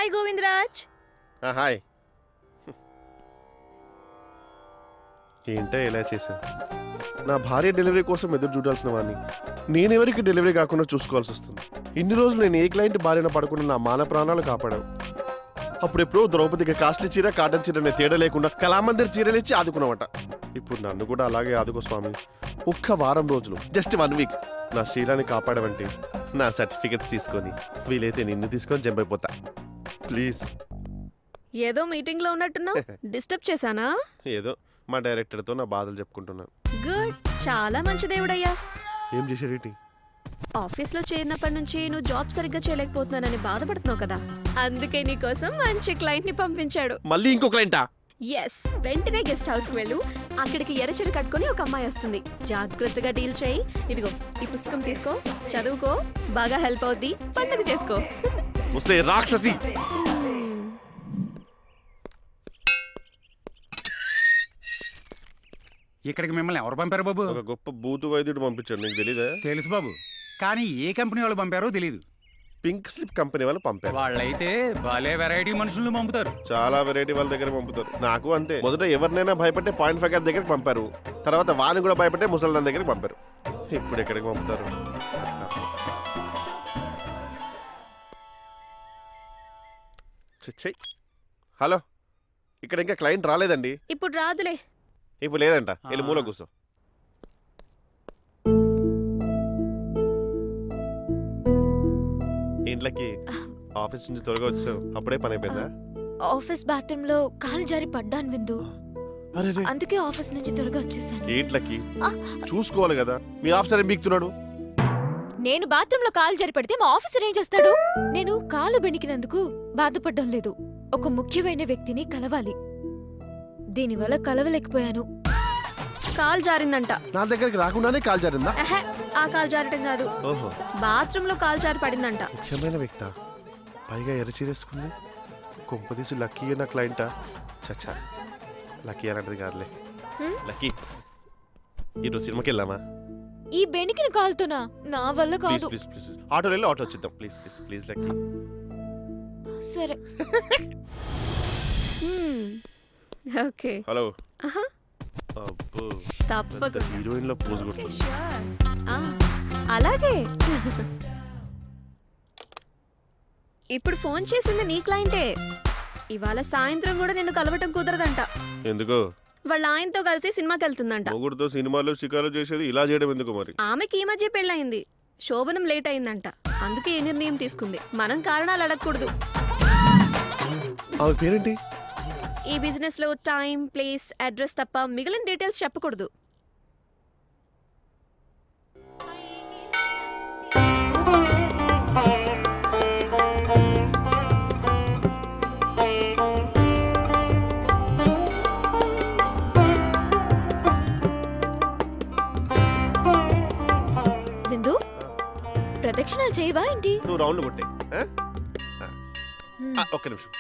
Hi Govindaraj. Hi. ఏంటో ఇలా చేశాను. నా భార్య డెలివరీ కోసం ఎదురు చూడాల్సిన వాడిని నేనెవరికి డెలివరీ కాకుండా చూసుకోవాల్సి వస్తుంది. ఇన్ని రోజులు నేను ఏ క్లయింట్ భార్యన పడకుండా నా మాన ప్రాణాలు కాపాడావు. అప్పుడెప్పుడో ద్రౌపదికి కాస్ట్లీ చీర కాటన్ చీర అనే తేడా లేకుండా కళామందిర్ చీరలిచ్చి ఆదుకున్నామట. ఇప్పుడు నన్ను కూడా అలాగే ఆదుకో స్వామి. ఒక్క వారం రోజులు, జస్ట్ 1 వీక్ నా శీలాన్ని కాపాడవంటే నా సర్టిఫికెట్స్ తీసుకొని వీలైతే నిన్ను తీసుకొని జంపైపోతా. ప్లీజ్. ఏదో మీటింగ్ లో ఉన్నట్టున్నావు. డిస్టర్బ్ చేశానా? ఏదో మా డైరెక్టర్తో నా బాధలు చెప్పుకుంటున్నాను. గుడ్, చాలా మంచి దేవుడయ్యా. ఏం చేశాడేంటి? ఆఫీస్ లో చేరినప్పటి నుంచి నువ్వు జాబ్ సరిగ్గా చేయలేకపోతున్నానని బాధపడుతున్నావు కదా, అందుకే నీ కోసం మంచి క్లయింట్ ని పంపించాడు. మళ్ళీ ఇంకో క్లయింటా? ఎస్, వెంటనే గెస్ట్ హౌస్ కి వెళ్ళు. అక్కడికి ఎర్రచీర కట్టుకుని ఒక అమ్మాయి వస్తుంది. జాగ్రత్తగా డీల్ చేయి. ఇదిగో ఈ పుస్తకం తీసుకో, చదువుకో, బాగా హెల్ప్ అవుద్ది. పండుగ చేసుకో. ముస్లే రాక్షసి. ఇక్కడికి మిమ్మల్ని ఎవరు పంపారు బాబు? ఒక గొప్ప బూతు వైద్యుడు పంపించాడు. నీకు తెలీదా? తెలుసు బాబు, కానీ ఏ కంపెనీ వాళ్ళు పంపారో తెలీదు. పింక్ స్లిప్ కంపెనీ వాళ్ళు పంపారు. వాళ్ళైతే భలే వెరైటీ మనుషులను పంపుతారు. చాలా వెరైటీ వాళ్ళ దగ్గర పంపుతారు. నాకు అంతే. మొదట ఎవరినైనా భయపట్టే .5 గారి దగ్గరికి పంపారు. తర్వాత వాళ్ళని కూడా భయపట్టే ముసల్దాన్ దగ్గరికి పంపారు. ఇప్పుడు ఎక్కడికి పంపుతారు? హలో, ఇక్కడ ఇంకా క్లయింట్ రాలేదండి. ఇప్పుడు రాదులే. ఇప్పుడు లేదంట. వెళ్ళి మూల కూర్చో. ఇంట్లోకి ఆఫీస్ నుంచి త్వరగా వచ్చావు, అప్పుడే పని అయిపోయిందా? ఆఫీస్ బాత్రూమ్ లో కాలు జారి పడ్డాను విందు, అందుకే ఆఫీస్ నుంచి త్వరగా వచ్చేసాను. ఏంట్లకి చూసుకోవాలి కదా, మీ ఆఫీసర్ ఏం బీక్తున్నాడు? నేను బాత్రూమ్ లో కాలు జారి పడితే మా ఆఫీసర్ ఏం చేస్తాడు? నేను కాలు బెణికినందుకు బాధపడడం లేదు, ఒక ముఖ్యమైన వ్యక్తిని కలవాలి. దీనివల్ల కలవలేకపోయాను. కాల్ జారిందంట. నా దగ్గరికి రాకుండానే కాల్ జారిందా? ఆ కాల్ జారటం కాదు, బాత్రూమ్ లో కాల్ జారి పడిందంట. ముఖ్యమైన వ్యక్త, పైగా ఎర్రచీరేసుకుంది. కొంపదీసు లక్కీ నా క్లయింటా? చచ్చా, లక్కీ అలాంటిది కాదులే. లక్కీ, ఈరోజు సినిమాకి వెళ్దామా? ఈ బెణికిన కాలుతోనా? నా వల్ల కాదు. ప్లీజ్ ప్లీజ్, ఆటోలో వెళ్ళి ఆటో వచ్చిద్దాం. Please please please lucky. సరే. ఓకే. హలో. తప్పకుండా హీరోయిన్ లో పోజ్ కొడుతుంది. అలాగే. ఇప్పుడు ఫోన్ చేసింది నీ క్లయింటే. ఇవాళ సాయంత్రం కూడా నిన్ను కలవటం కుదరదంట. ఎందుకు? వాళ్ళ ఆయనతో కలిసి సినిమాకి వెళ్తుందంట. మొగుడుతో సినిమాలు షికారు చేసేది ఇలా చేయడం ఎందుకు మరి? ఆమెకి ఈ మధ్య పెళ్ళయింది, శోభనం లేట్ అయిందంట. అందుకే ఏ నిర్ణయం తీసుకుంది. మనం కారణాలు అడగకూడదు. ఆమె పేరేంటి? ఈ బిజినెస్ లో టైం, ప్లేస్, అడ్రస్ తప్ప మిగిలిన డీటెయిల్స్ చెప్పకూడదు. బిందు, ప్రదక్షిణాలు చేయవా ఏంటి? నువ్వు రౌండ్ కొట్టే. ఒక్క నిమిషం.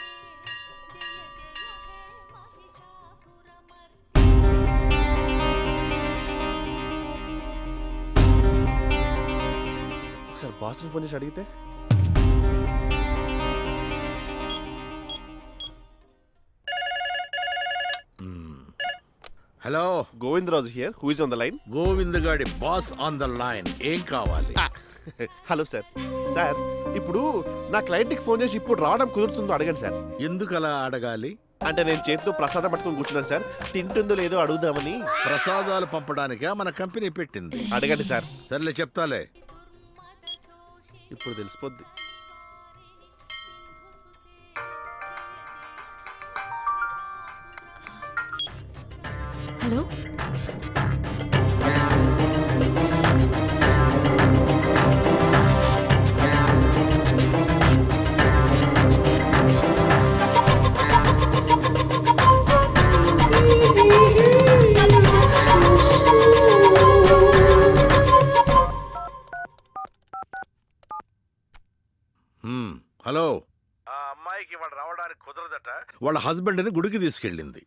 ఒకసారి బాస్ ఫోన్ చేసి అడిగితే. Hello, Govindaraju here. Who is on the line? గోవిందగాడి బాస్ ఆన్ ద లైన్. ఏం కావాలి? Hello sir. సార్, ఇప్పుడు నా క్లయింట్ కి ఫోన్ చేసి ఇప్పుడు రావడం కుదురుతుందో అడగండి సార్. ఎందుకు అలా అడగాలి? అంటే నేను చేతితో ప్రసాదం పట్టుకుని కూర్చున్నాను సార్. తింటుందో లేదో అడుగుదామని. ప్రసాదాలు పంపడానికే మన కంపెనీ పెట్టింది. అడగండి సార్. సర్లే, చెప్తాలే. ఇప్పుడు తెలిసిపోద్ది. Hello, hello. ఆ అమ్మాయికి వాడు రావడానికి కుదరదట. వాళ్ళ హస్బెండ్ ని గుడికి తీసుకెళ్ళింది.